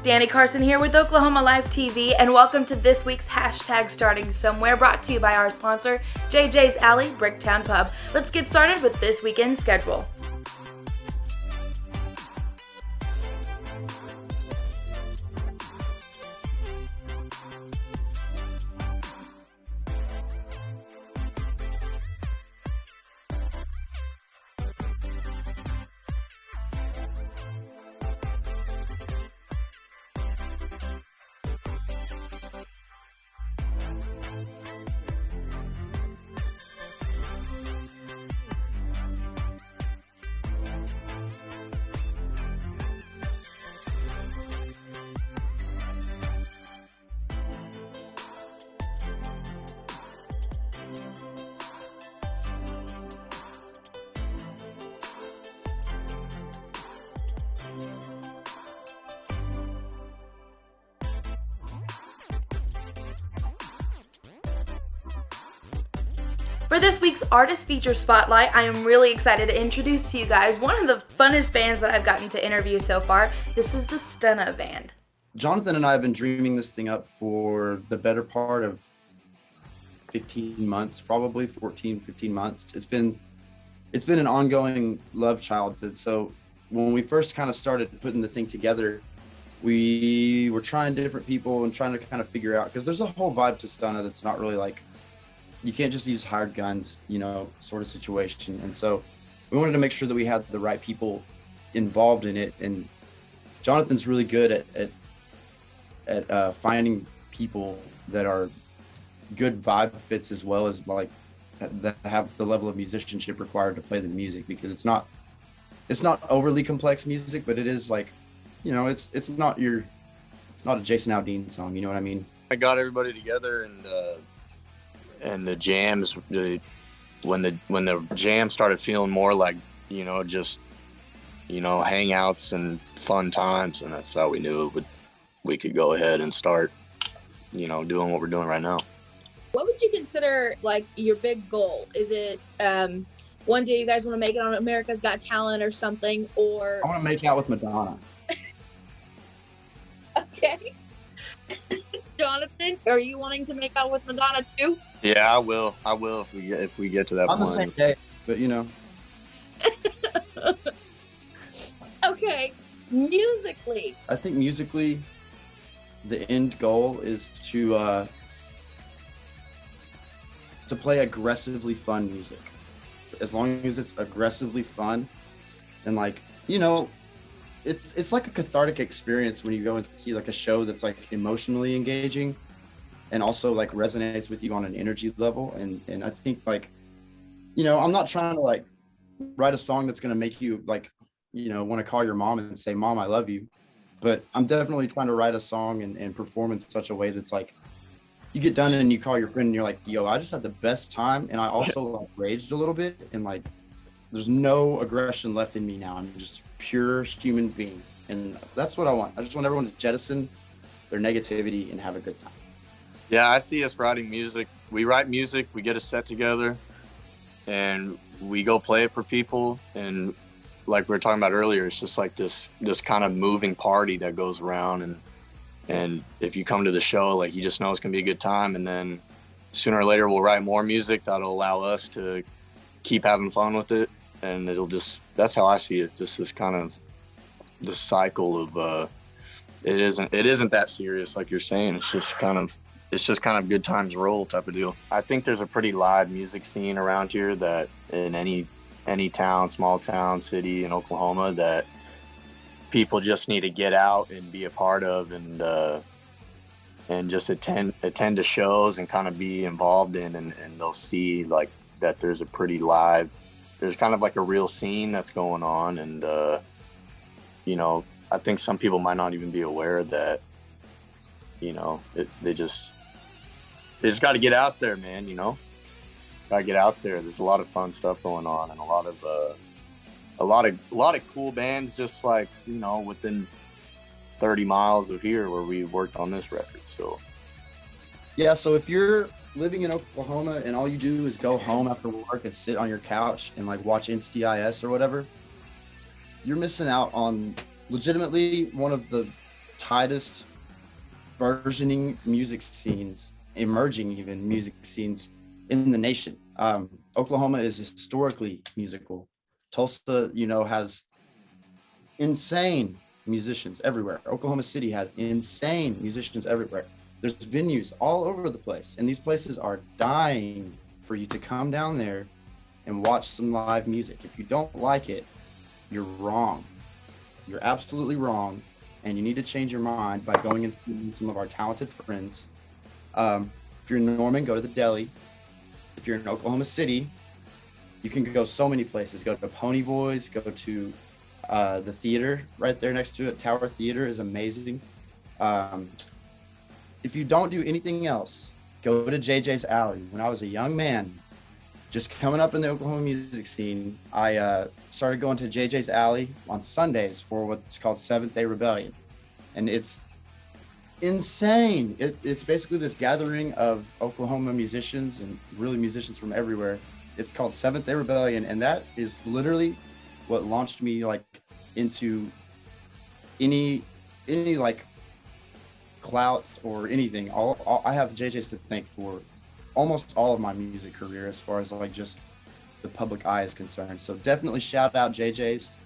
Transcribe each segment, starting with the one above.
Danny Carson here with Oklahoma Live TV, and welcome to this week's hashtag Starting Somewhere, brought to you by our sponsor, JJ's Alley Bricktown Pub. Let's get started with this weekend's schedule. For this week's Artist Feature Spotlight, I am really excited to introduce to you guys one of the funnest bands that I've gotten to interview so far. This is the Stunna band. Jonathan and I have been dreaming this thing up for the better part of 15 months, probably 14, 15 months. It's been an ongoing love child. So when we first kind of started putting the thing together, we were trying different people and trying to kind of figure out, because there's a whole vibe to Stunna that's not really like, you can't just use hired guns, sort of situation. And so we wanted to make sure that we had the right people involved in it. And Jonathan's really good at finding people that are good vibe fits, as well as like that have the level of musicianship required to play the music, because it's not overly complex music, but it is like, it's not a Jason Aldean song. You know what I mean? I got everybody together and the jams, when the jam started feeling more like, just, hangouts and fun times, and that's how we knew we could go ahead and start, doing what we're doing right now. What would you consider like your big goal? Is it one day you guys want to make it on America's Got Talent or something, or? I want to make out with Madonna. Okay. Jonathan, are you wanting to make out with Madonna too? Yeah, I will if we get to that point. On the same day, but Okay, musically. I think musically, the end goal is to play aggressively fun music. As long as it's aggressively fun, and it's like a cathartic experience when you go and see like a show that's like emotionally engaging and also like resonates with you on an energy level. And I think I'm not trying to like write a song that's going to make you like, want to call your mom and say, "Mom, I love you." But I'm definitely trying to write a song and perform in such a way that's like, you get done and you call your friend and you're like, "Yo, I just had the best time." And I also like raged a little bit, and like, there's no aggression left in me now. I'm just pure human being. And that's what I want. I just want everyone to jettison their negativity and have a good time. Yeah, I see us writing music. We write music, we get a set together, and we go play it for people. And like we were talking about earlier, it's just like this kind of moving party that goes around. And if you come to the show, like, you just know it's gonna be a good time. And then sooner or later, we'll write more music that'll allow us to keep having fun with it. And that's how I see it. Just this kind of the cycle of it isn't that serious, like you're saying. It's just kind of good times roll type of deal. I think there's a pretty live music scene around here that in any town, small town, city in Oklahoma, that people just need to get out and be a part of, and just attend to shows and kind of be involved in, and they'll see like that there's kind of like a real scene that's going on. And I think some people might not even be aware that they just got to get out there, man. Gotta get out there. There's a lot of fun stuff going on, and a lot of cool bands just like within 30 miles of here where we worked on this record. So yeah, so if you're living in Oklahoma and all you do is go home after work and sit on your couch and like watch NCIS or whatever, you're missing out on legitimately one of the tightest versioning music scenes, emerging even music scenes in the nation. Oklahoma is historically musical. Tulsa, has insane musicians everywhere. Oklahoma City has insane musicians everywhere. There's venues all over the place, and these places are dying for you to come down there and watch some live music. If you don't like it, you're wrong. You're absolutely wrong, and you need to change your mind by going and seeing some of our talented friends. If you're in Norman, go to the Deli. If you're in Oklahoma City, you can go so many places. Go to Pony Boys, go to the theater right there next to it. Tower Theater is amazing. If you don't do anything else, go to JJ's Alley. When I was a young man, just coming up in the Oklahoma music scene, I started going to JJ's Alley on Sundays for what's called Seventh Day Rebellion. And it's insane. It's basically this gathering of Oklahoma musicians and really musicians from everywhere. It's called Seventh Day Rebellion, and that is literally what launched me like into any like clout or anything. I have JJ's to thank for almost all of my music career as far as like just the public eye is concerned. So definitely shout out JJ's.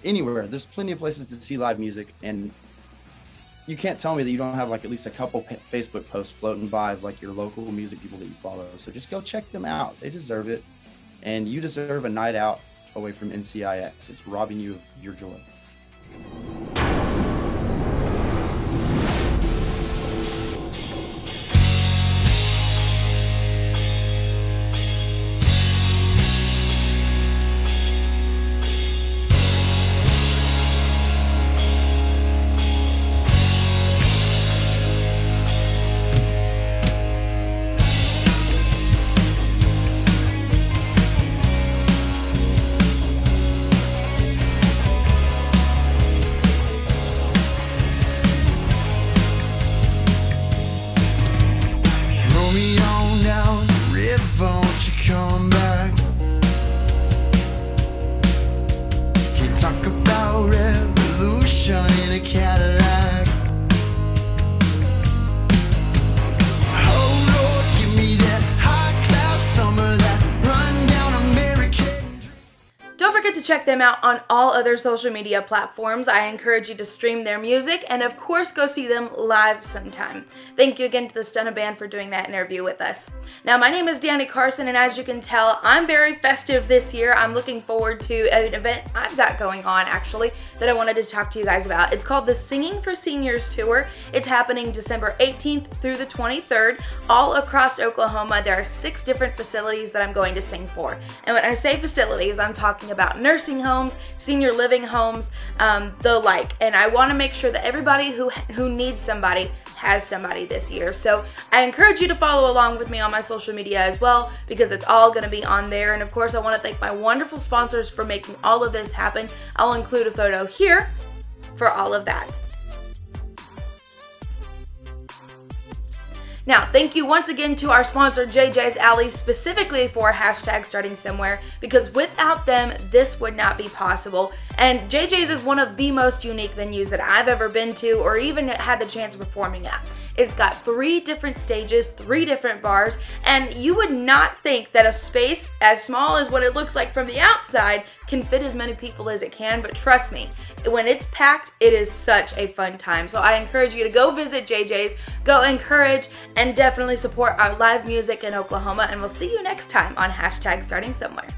Anywhere, there's plenty of places to see live music, and you can't tell me that you don't have like at least a couple Facebook posts floating by of like your local music people that you follow. So just go check them out. They deserve it, and you deserve a night out away from NCIX. It's robbing you of your joy. Talk about revolution in a Cadillac. Oh Lord, give me that high cloud summer, that run down American. Don't forget to check them out on all other social media platforms. I encourage you to stream their music and of course go see them live sometime. Thank you again to the Stunna Band for doing that interview with us. Now my name is Danny Carson, and as you can tell, I'm very festive this year. I'm looking forward to an event I've got going on actually that I wanted to talk to you guys about. It's called the Singing for Seniors Tour. It's happening December 18th through the 23rd all across Oklahoma. There are 6 different facilities that I'm going to sing for. And when I say facilities, I'm talking about nursing homes, senior living homes, the like. And I want to make sure that everybody who needs somebody has somebody this year. So I encourage you to follow along with me on my social media as well, because it's all going to be on there. And of course, I want to thank my wonderful sponsors for making all of this happen. I'll include a photo here for all of that. Now, thank you once again to our sponsor, JJ's Alley, specifically for #StartingSomewhere, because without them, this would not be possible. And JJ's is one of the most unique venues that I've ever been to or even had the chance of performing at. It's got 3 different stages, 3 different bars, and you would not think that a space as small as what it looks like from the outside can fit as many people as it can, but trust me, when it's packed, it is such a fun time. So I encourage you to go visit JJ's, go encourage, and definitely support our live music in Oklahoma, and we'll see you next time on #StartingSomewhere.